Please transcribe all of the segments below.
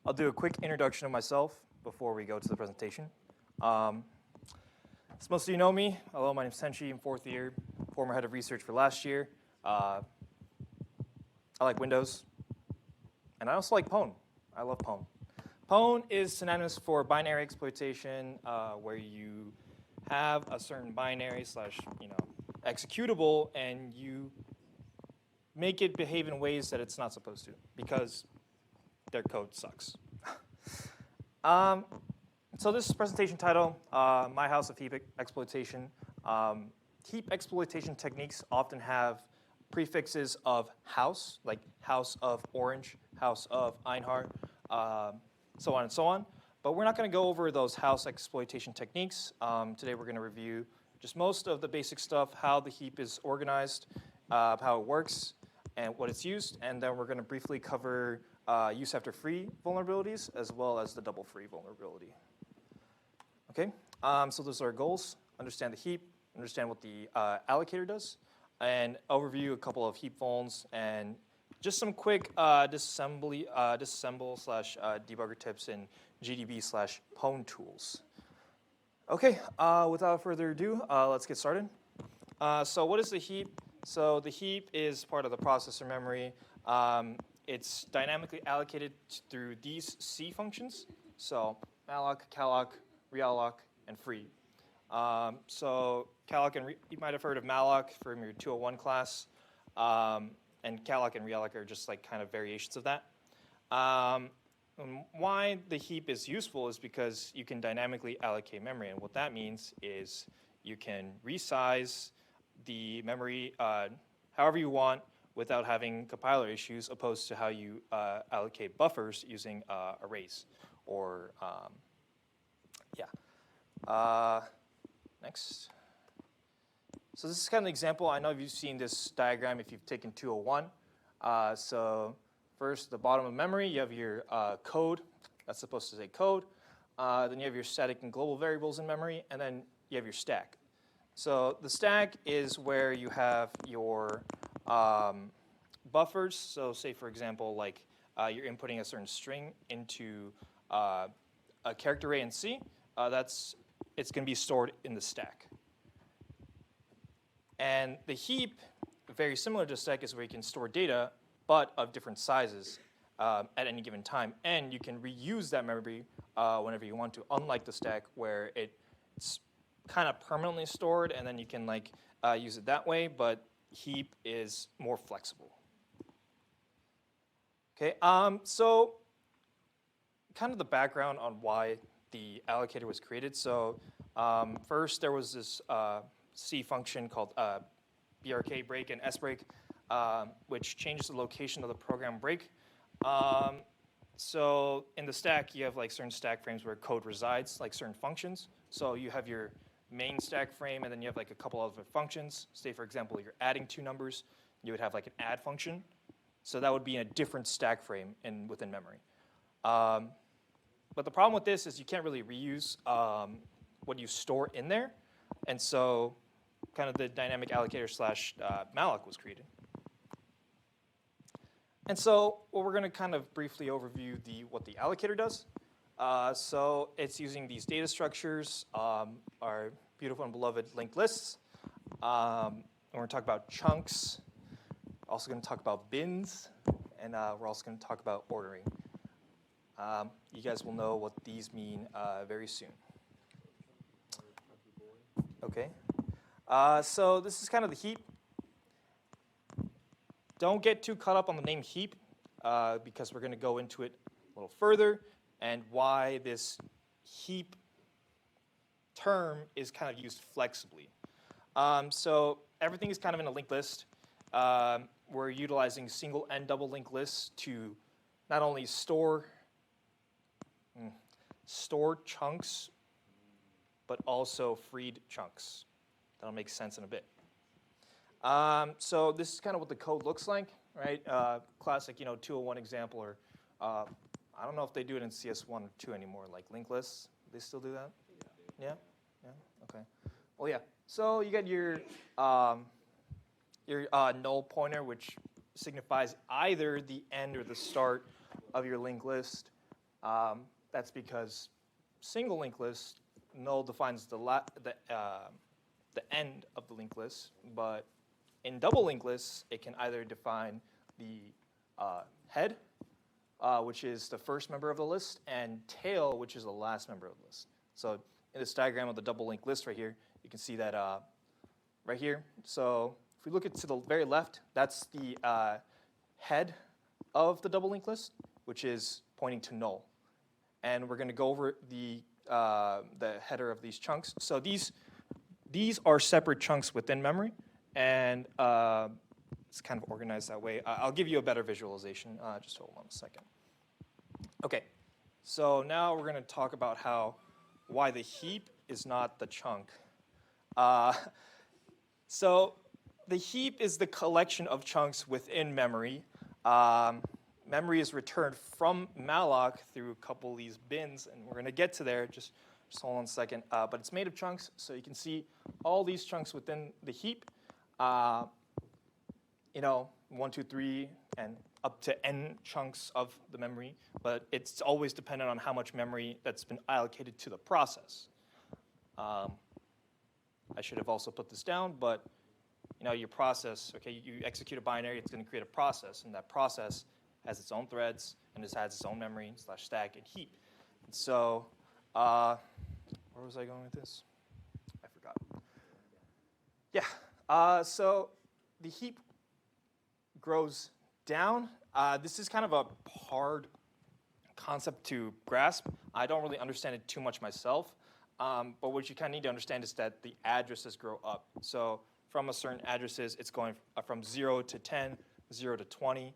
I'll do a quick introduction of myself before we go to the presentation. As most of you know me, hello, my name is Tenchi. I'm fourth year, former head of research for last year. I like Windows, and I also like Pwn. I love Pwn. Pwn is synonymous for binary exploitation, where you have a certain binary slash executable, and you make it behave in ways that it's not supposed to because their code sucks. So this presentation title, My House of Heap Exploitation. Heap exploitation techniques often have prefixes of house, like house of orange, house of Einhard, so on and so on. But we're not going to go over those house exploitation techniques. Today we're going to review just most of the basic stuff, how the heap is organized, how it works, and what it's used. And then we're going to briefly cover use after free vulnerabilities, as well as the double free vulnerability. Okay, so those are our goals. Understand the heap, understand what the allocator does, and overview a couple of heap vulns, and just some quick disassemble slash debugger tips in GDB slash Pwn tools. Okay, without further ado, let's get started. So what is the heap? So the heap is part of the processor memory. It's dynamically allocated through these C functions. So malloc, calloc, realloc, and free. So calloc and you might have heard of malloc from your 201 class. And calloc and realloc are just like kind of variations of that. And why the heap is useful is because you can dynamically allocate memory. And what that means is you can resize the memory however you want without having compiler issues, opposed to how you allocate buffers using arrays. Or, next. So this is kind of an example. I know you've seen this diagram if you've taken 201. So first, the bottom of memory, you have your code. That's supposed to say code. Then you have your static and global variables in memory, and then you have your stack. So the stack is where you have your buffers. So say, for example, like you're inputting a certain string into a character array in C. It's going to be stored in the stack. And the heap, very similar to stack, is where you can store data, but of different sizes at any given time. And you can reuse that memory whenever you want to, unlike the stack, where it's kind of permanently stored, and then you can use it that way. But heap is more flexible. Okay, so kind of the background on why the allocator was created. So first, there was this C function called brk break and sbreak, which changes the location of the program break. So in the stack, you have certain stack frames where code resides, like certain functions. So you have your main stack frame, and then you have a couple other functions. Say, for example, you're adding two numbers, you would have an add function. So that would be in a different stack frame within memory. But the problem with this is you can't really reuse what you store in there. And so kind of the dynamic allocator slash malloc was created. And so what we're going to kind of briefly overview what the allocator does. So it's using these data structures, our beautiful and beloved linked lists. And we're going to talk about chunks. Also going to talk about bins. And we're also going to talk about ordering. You guys will know what these mean very soon. Okay. So this is kind of the heap. Don't get too caught up on the name heap because we're going to go into it a little further and why this heap term is kind of used flexibly. So everything is kind of in a linked list. We're utilizing single and double linked lists to not only store chunks, but also freed chunks. That'll make sense in a bit. So this is kind of what the code looks like, right? Classic, 201 example, or I don't know if they do it in CS1 or 2 anymore, like linked lists. They still do that? Yeah? Yeah? Okay. Well, yeah. So you got your null pointer, which signifies either the end or the start of your linked list. That's because single linked list, null defines the end of the linked list, but in double linked lists, it can either define the head, which is the first member of the list, and tail, which is the last member of the list. So in this diagram of the double linked list right here, you can see that right here. So if we look to the very left, that's the head of the double linked list, which is pointing to null. And we're going to go over the header of these chunks. So these are separate chunks within memory, and it's kind of organized that way. I'll give you a better visualization. Just hold on a second. Okay, so now we're going to talk about why the heap is not the chunk. So the heap is the collection of chunks within memory. Memory is returned from malloc through a couple of these bins, and we're going to get to there. Just hold on a second. But it's made of chunks, so you can see all these chunks within the heap. 1, 2, 3, and up to n chunks of the memory. But it's always dependent on how much memory that's been allocated to the process. I should have also put this down, but your process, okay, you execute a binary, it's going to create a process, and that process has its own threads, and it has its own memory / stack and heap. And so, where was I going with this? I forgot. Yeah, so the heap grows down. This is kind of a hard concept to grasp. I don't really understand it too much myself, but what you kind of need to understand is that the addresses grow up. So from a certain addresses, it's going from 0 to 10, 0 to 20,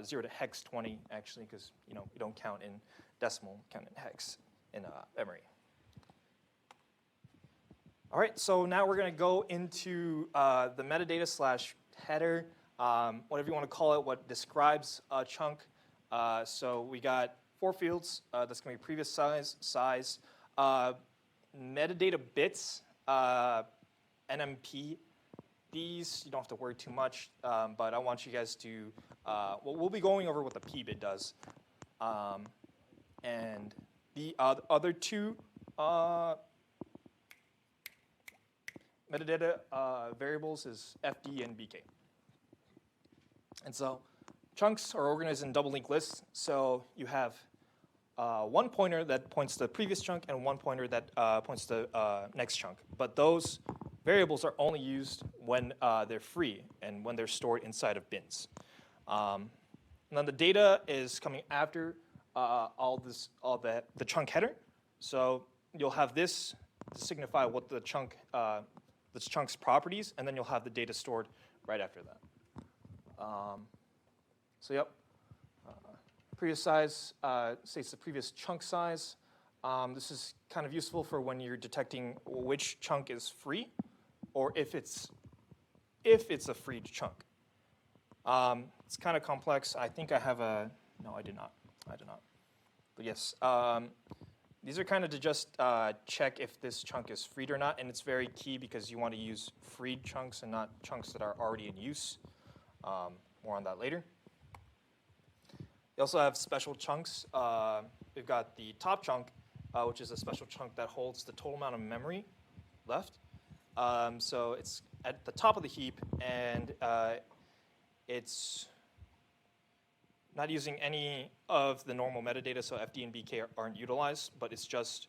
0 to hex 20, actually, because we don't count in decimal, count in hex in memory. All right, so now we're going to go into the metadata / header, whatever you want to call it, what describes a chunk. So we got 4 fields. That's going to be previous size, metadata bits, NMP. These, you don't have to worry too much, but I want you guys to, we'll be going over what the p bit does. And the other 2 metadata variables is FD and BK. And so chunks are organized in double linked lists. So you have one pointer that points to the previous chunk and one pointer that points to the next chunk. But those variables are only used when they're free and when they're stored inside of bins. And then the data is coming after all the chunk header. So you'll have this to signify what the chunk's properties, and then you'll have the data stored right after that. So yep, previous size states the previous chunk size. This is kind of useful for when you're detecting which chunk is free, or if it's a free chunk. It's kind of complex. I think I have a, no, I did not. But yes, these are kind of to just check if this chunk is freed or not, and it's very key because you want to use freed chunks and not chunks that are already in use. More on that later. We also have special chunks. We've got the top chunk, which is a special chunk that holds the total amount of memory left. So it's at the top of the heap, and it's not using any of the normal metadata, so FD and BK aren't utilized, but it's just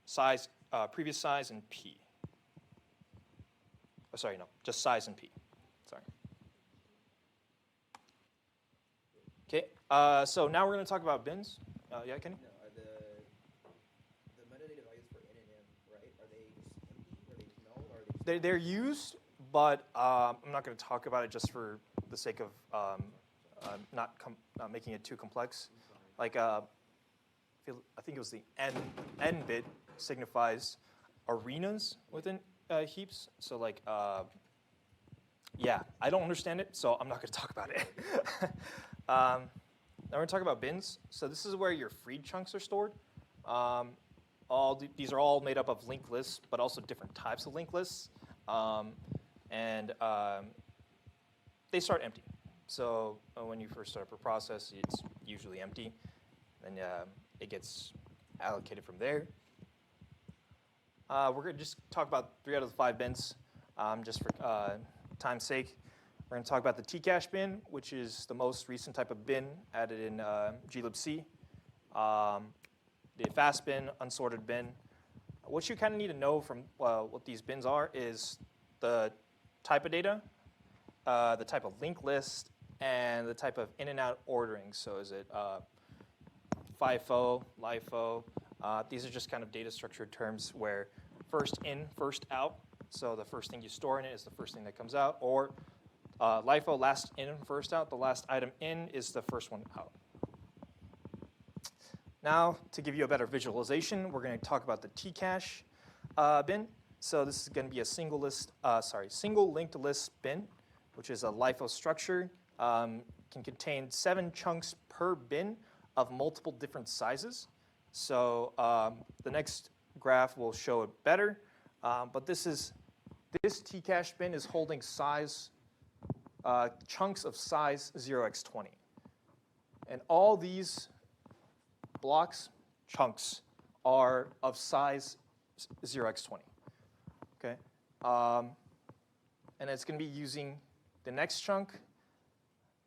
size, previous size, and P. Oh, sorry, no, just size and P. Sorry. Okay, so now we're going to talk about bins. Yeah, Kenny? No, are the metadata values for N and M, right? Are they just empty? Are they null? Or are they They're used, but I'm not going to talk about it just for the sake of not making it too complex. Like, I think it was the N bit signifies arenas within heaps. So like, yeah, I don't understand it, so I'm not going to talk about it. Now we're going to talk about bins. So this is where your freed chunks are stored. These are all made up of linked lists, but also different types of linked lists. And they start empty. So when you first start up a process, it's usually empty. and it gets allocated from there. We're going to just talk about 3 out of the 5 bins, just for time's sake. We're going to talk about the tcache bin, which is the most recent type of bin added in glibc. The fast bin, unsorted bin. What you kind of need to know from what these bins are is the type of data, the type of linked list, and the type of in and out ordering. So is it FIFO, LIFO? These are just kind of data structured terms where first in, first out. So the first thing you store in it is the first thing that comes out. Or LIFO, last in, first out. The last item in is the first one out. Now, to give you a better visualization, we're going to talk about the tcache bin. So this is going to be a single linked list bin, which is a LIFO structure. Can contain 7 chunks per bin of multiple different sizes. So the next graph will show it better. But this tcache bin is holding chunks of size 0x20. And all these chunks are of size 0x20. Okay? And it's going to be using the next chunk,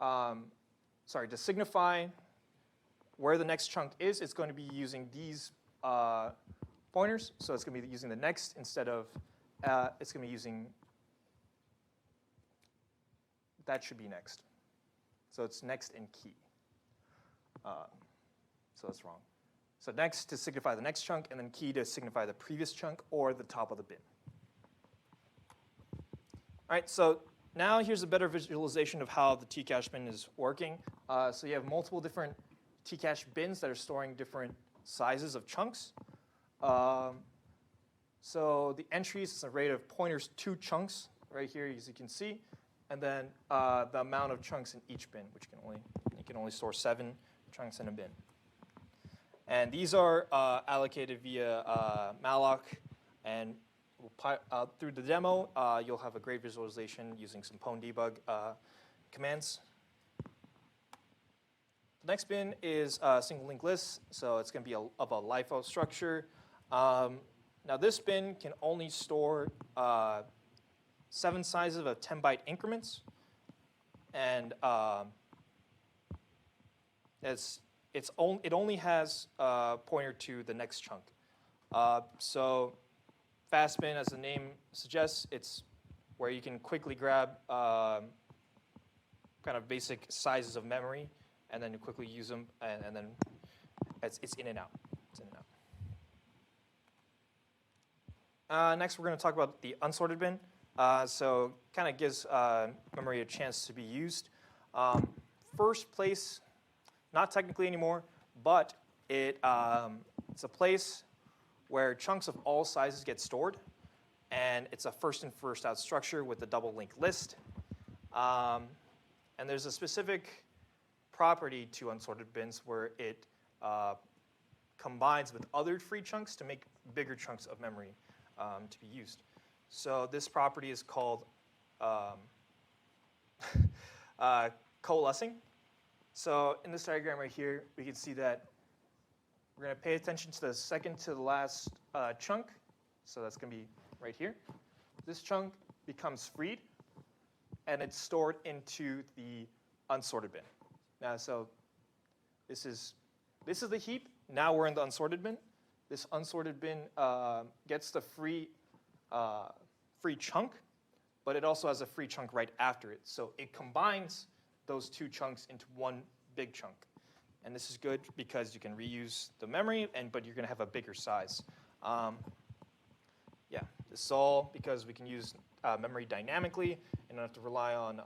to signify where the next chunk is, it's going to be using these pointers. So it's going to be using the next instead of, it's going to be using, that should be next. So it's next in key. So that's wrong. So next to signify the next chunk, and then key to signify the previous chunk or the top of the bin. All right, so now here's a better visualization of how the tcache bin is working. So you have multiple different tcache bins that are storing different sizes of chunks. So the entries is a rate of pointers to chunks right here, as you can see, and then the amount of chunks in each bin, which you can only store 7 chunks in a bin. And these are allocated via malloc, and through the demo, you'll have a great visualization using some pwn debug commands. The next bin is a single linked list, so it's going to be of a LIFO structure. Now this bin can only store 7 sizes of 10-byte increments, and it only has a pointer to the next chunk. So fast bin, as the name suggests, it's where you can quickly grab kind of basic sizes of memory, and then you quickly use them, and then it's in and out. It's in and out. Next, we're going to talk about the unsorted bin. So kind of gives memory a chance to be used. First place, not technically anymore, but it's a place where chunks of all sizes get stored, and it's a first in, first out structure with a double linked list. And there's a specific property to unsorted bins where it combines with other free chunks to make bigger chunks of memory to be used. So this property is called coalescing. So in this diagram right here, we can see that we're going to pay attention to the second to the last chunk. So that's going to be right here. This chunk becomes freed, and it's stored into the unsorted bin. Now, so this is the heap. Now we're in the unsorted bin. This unsorted bin gets the free chunk, but it also has a free chunk right after it. So it combines those 2 chunks into one big chunk. And this is good because you can reuse the memory, but you're going to have a bigger size. Yeah, this is all because we can use memory dynamically and not have to rely on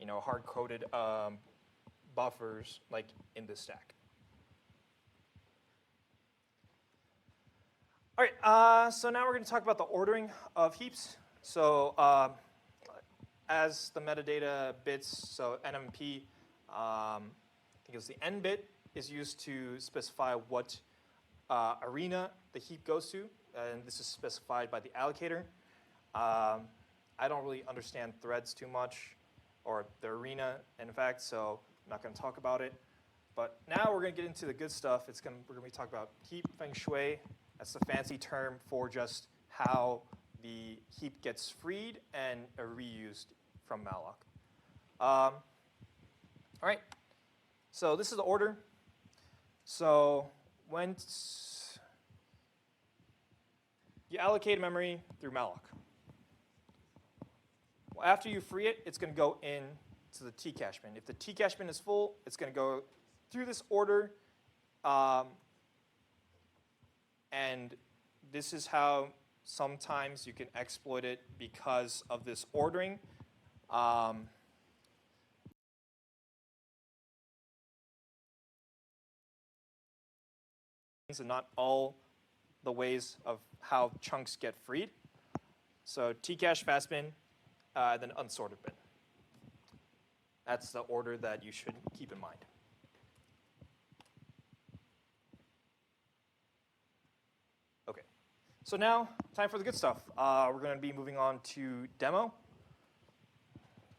hard-coded buffers like in this stack. All right, so now we're going to talk about the ordering of heaps. So as the metadata bits, so NMP, I think it was the N bit, is used to specify what arena the heap goes to, and this is specified by the allocator. I don't really understand threads too much, or the arena, in fact, so I'm not going to talk about it. But now we're going to get into the good stuff. We're going to be talking about heap feng shui. That's the fancy term for just how the heap gets freed and reused from malloc. All right. So this is the order. So once you allocate memory through malloc, well, after you free it, it's going to go into the T-cache bin. If the T-cache bin is full, it's going to go through this order. And this is how sometimes you can exploit it because of this ordering. And not all the ways of how chunks get freed. So T-cache fast bin, then unsorted bin. That's the order that you should keep in mind. Okay, so now time for the good stuff. We're going to be moving on to demo.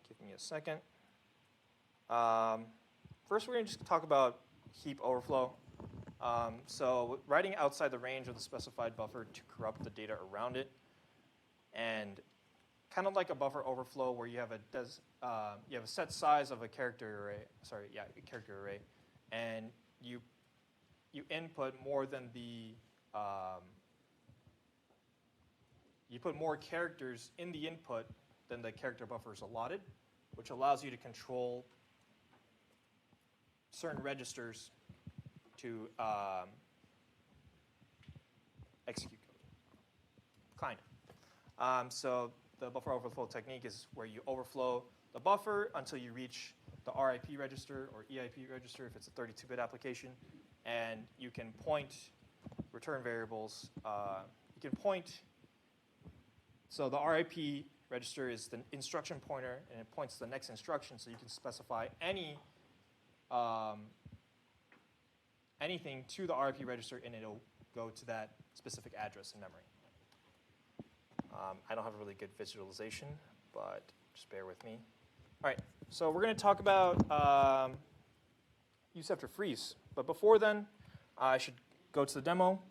Give me a second. First, we're going to just talk about heap overflow. So writing outside the range of the specified buffer to corrupt the data around it, and kind of like a buffer overflow where you have a set size of a character array. A character array, and you input more than you put more characters in the input than the character buffer is allotted, which allows you to control certain registers to execute code. So the buffer overflow technique is where you overflow the buffer until you reach the RIP register or EIP register if it's a 32-bit application, and you can point return variables. You can point. So the RIP register is the instruction pointer, and it points to the next instruction. So you can specify anything to the RIP register, and it'll go to that specific address in memory. I don't have a really good visualization, but just bear with me. All right, so we're going to talk about use after freeze. But before then, I should go to the demo.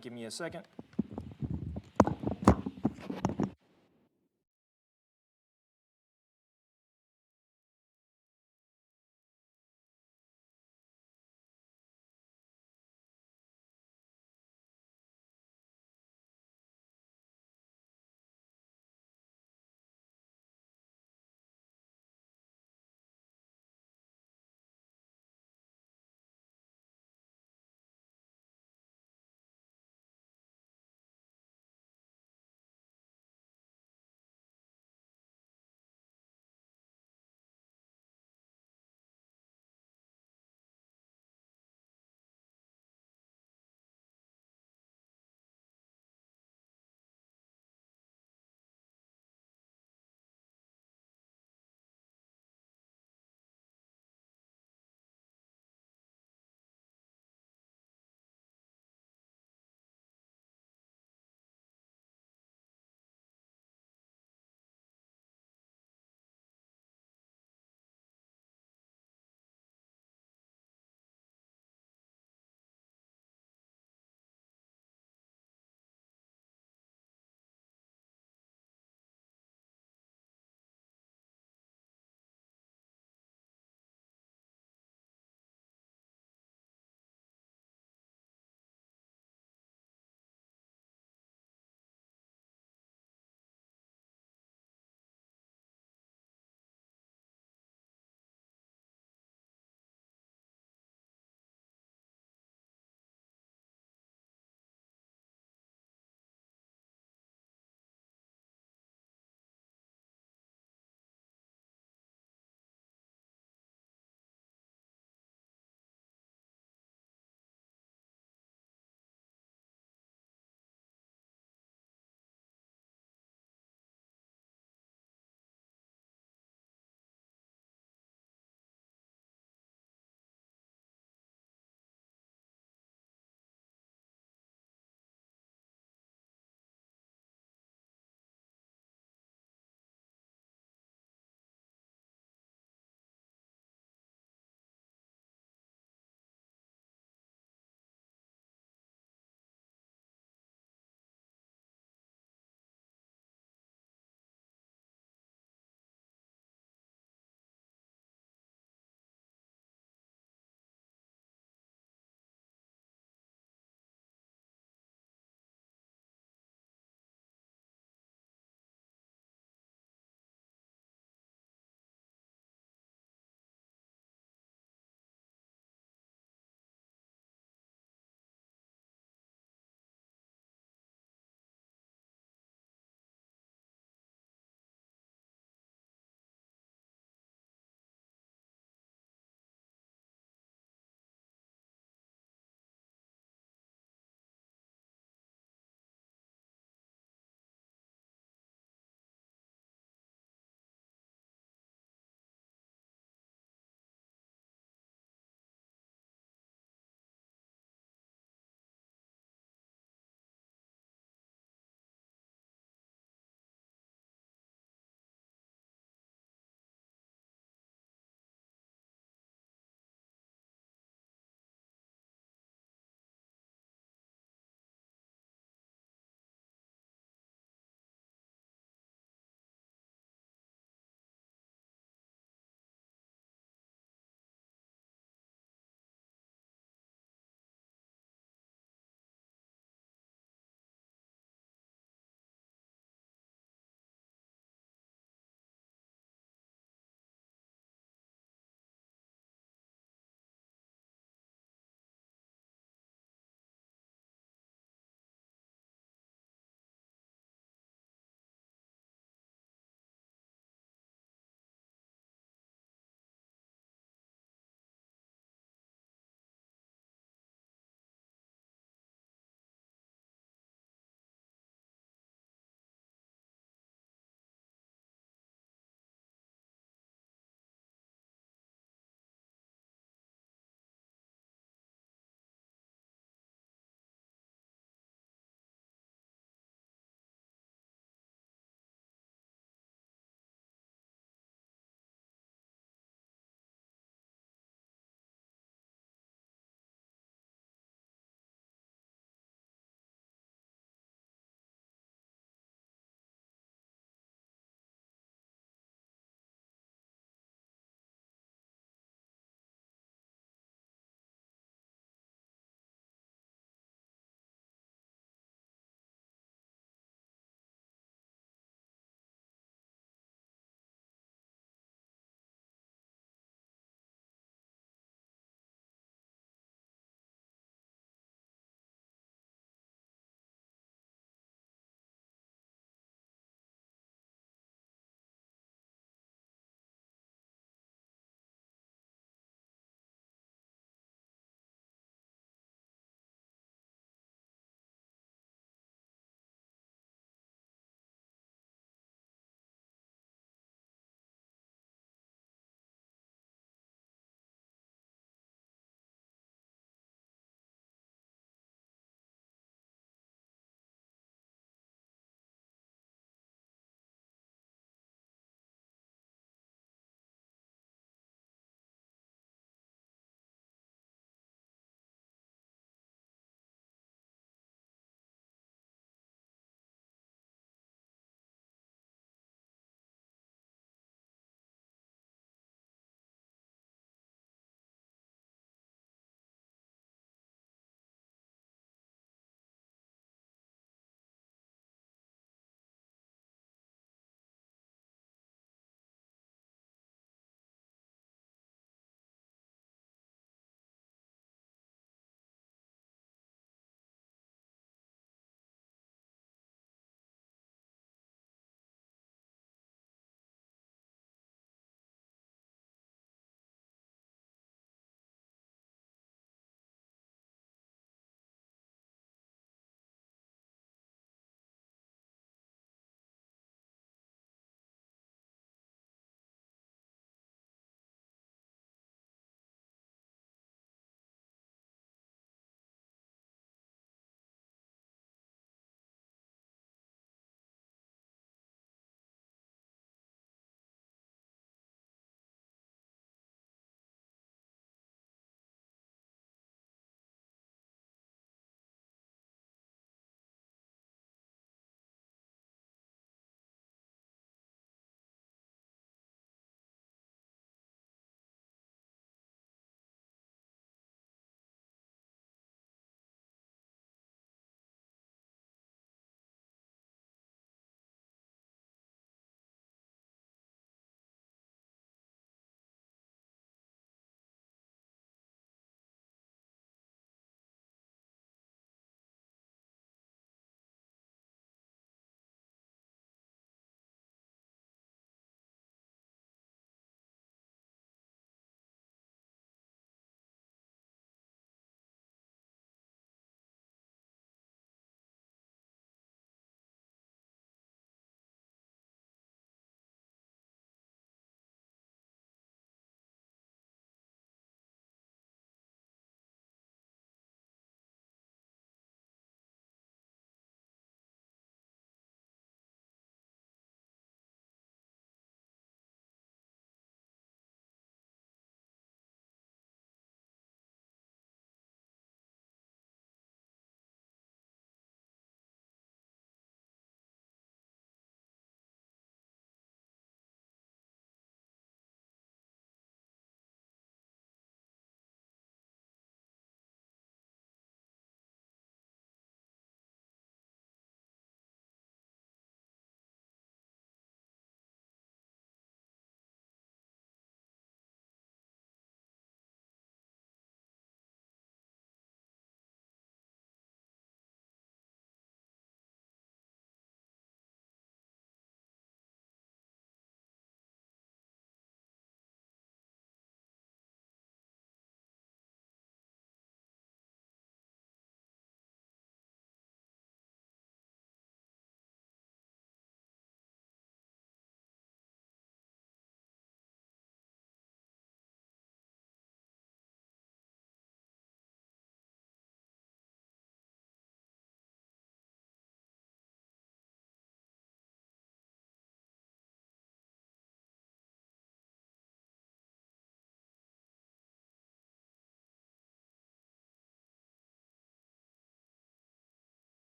Give me a second.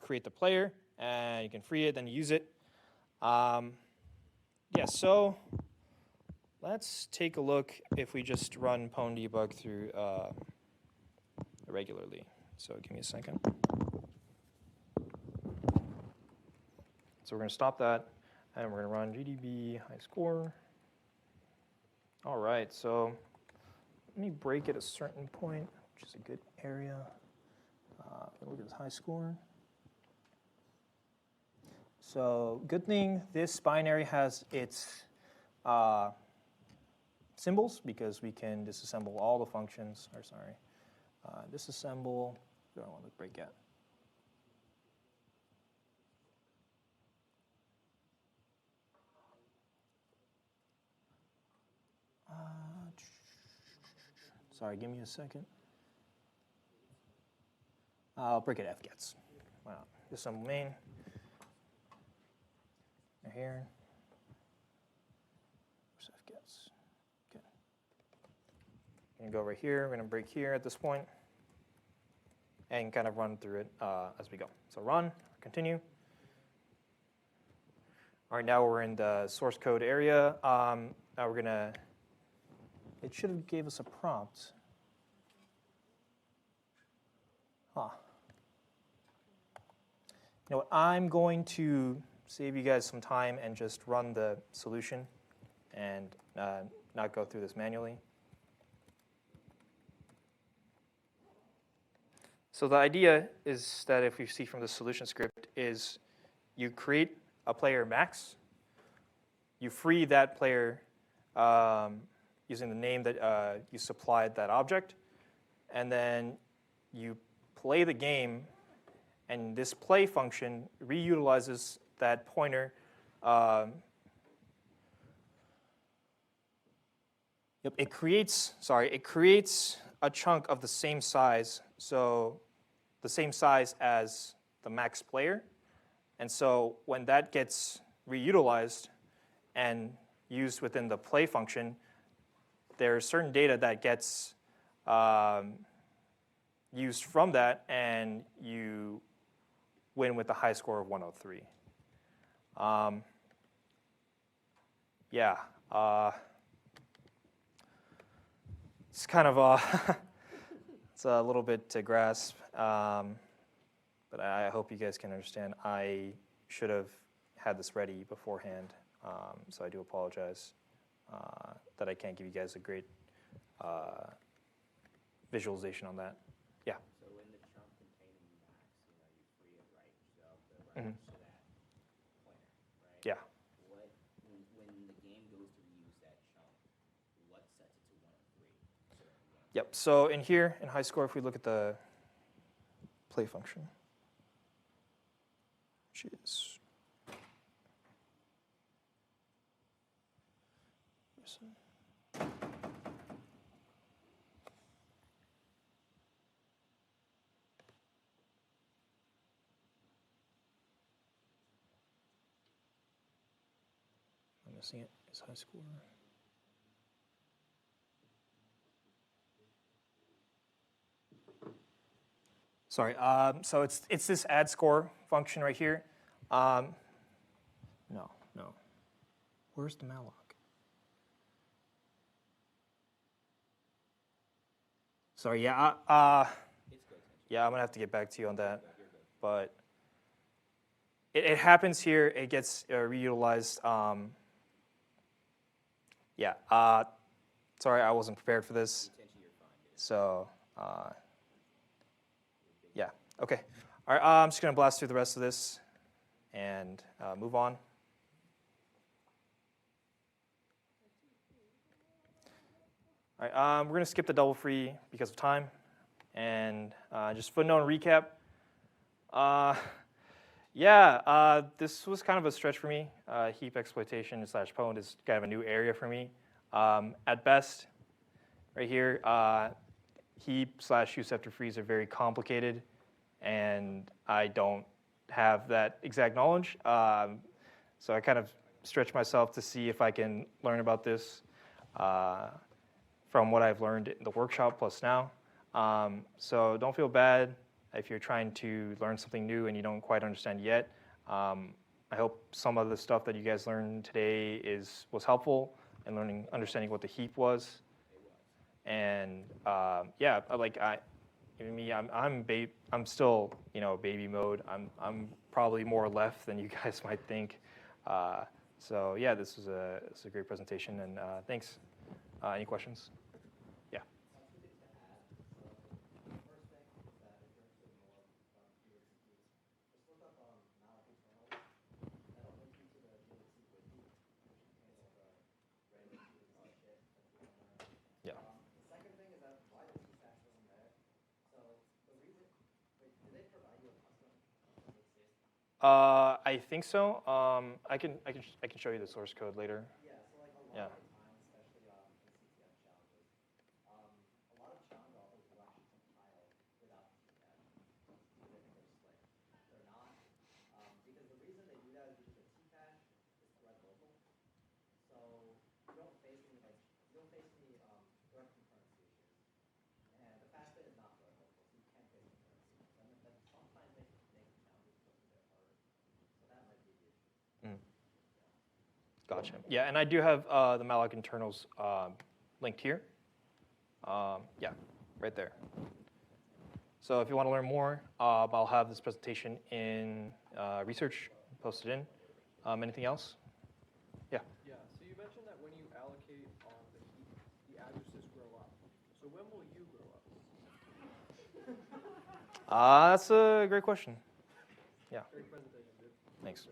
create the player, and you can free it, then use it. Yeah, so let's take a look if we just run pwn debug through regularly. So give me a second. So we're going to stop that, and we're going to run GDB high score. All right, so let me break at a certain point, which is a good area. Look at this high score. So good thing this binary has its symbols, because we can disassemble all the functions. Or sorry, disassemble. I don't want to break yet. Sorry, give me a second. I'll break it fgets. Why not? Disassemble main. Right here. Where's fgets? Okay. We're going to go right here. We're going to break here at this point and kind of run through it as we go. So run, continue. All right, now we're in the source code area. Now we're going to, it should have gave us a prompt. Huh. You know what, I'm going to save you guys some time and just run the solution and not go through this manually. So the idea is that, if you see from the solution script, is you create a player max, you free that player using the name that you supplied that object, and then you play the game, and this play function reutilizes that pointer. It creates a chunk of the same size, so the same size as the max player. And so when that gets reutilized and used within the play function, there's certain data that gets used from that, and you win with a high score of 103. Yeah. It's kind of it's a little bit to grasp, but I hope you guys can understand. I should have had this ready beforehand, so I do apologize that I can't give you guys a great visualization on that. Yeah. So in the chunk containing max, you free it, right? So the reference to that pointer, right? Yeah. What when the game goes to reuse that chunk, what sets it to 103? Yep. So in here, in high score, if we look at the play function, which is I'm missing it. Is high score. Sorry. So it's this add score function right here. No. Where's the malloc? Sorry. Yeah. It's good. Yeah. I'm gonna have to get back to you on that. But it happens here. It gets reutilized. Yeah. Sorry, I wasn't prepared for this. Tenchi, you're fine, dude. So. Yeah. Okay. All right. I'm just gonna blast through the rest of this and move on. All right. We're gonna skip the double free because of time, and just footnote and recap. Yeah, this was kind of a stretch for me. Heap exploitation / pwn is kind of a new area for me. At best, right here, heap / use after freeze are very complicated, and I don't have that exact knowledge. So I kind of stretch myself to see if I can learn about this from what I've learned in the workshop plus now. So don't feel bad if you're trying to learn something new and you don't quite understand yet, I hope some of the stuff that you guys learned today was helpful in understanding what the heap was. And yeah, I'm still baby mode. I'm probably more left than you guys might think. So yeah, this is a great presentation, and thanks. Any questions? Yeah. Something to add. So the first thing is that if you're interested in more computer techniques, just look up malloc internals. That'll link you to the GLC wiki, which contains all the random GLC shit that you want to learn. Yeah. The second thing is that why the T-Cache wasn't there. So the reason, wait, did they provide you a custom exist? I think so. I can show you the source code later. Yeah, so like a lot Yeah. of the time, especially in CTF challenges, a lot of challenge authors will actually compile without the T-Cache because they think they're slick. They're not. Because the reason they do that is because the T-Cache is thread local. So you don't face any direct concurrency issues. And the fast bit is not thread local, so you can't face concurrency. And that sometimes make the challenges just a bit harder. So that might be the issue. Mm. Gotcha. Yeah, and I do have the malloc internals linked here. Yeah, right there. So if you want to learn more, I'll have this presentation in research posted in. Anything else? Yeah. Yeah, so you mentioned that when you allocate on the heap, the addresses grow up. So when will you grow up? That's a great question. Yeah. Great presentation, dude. Thanks.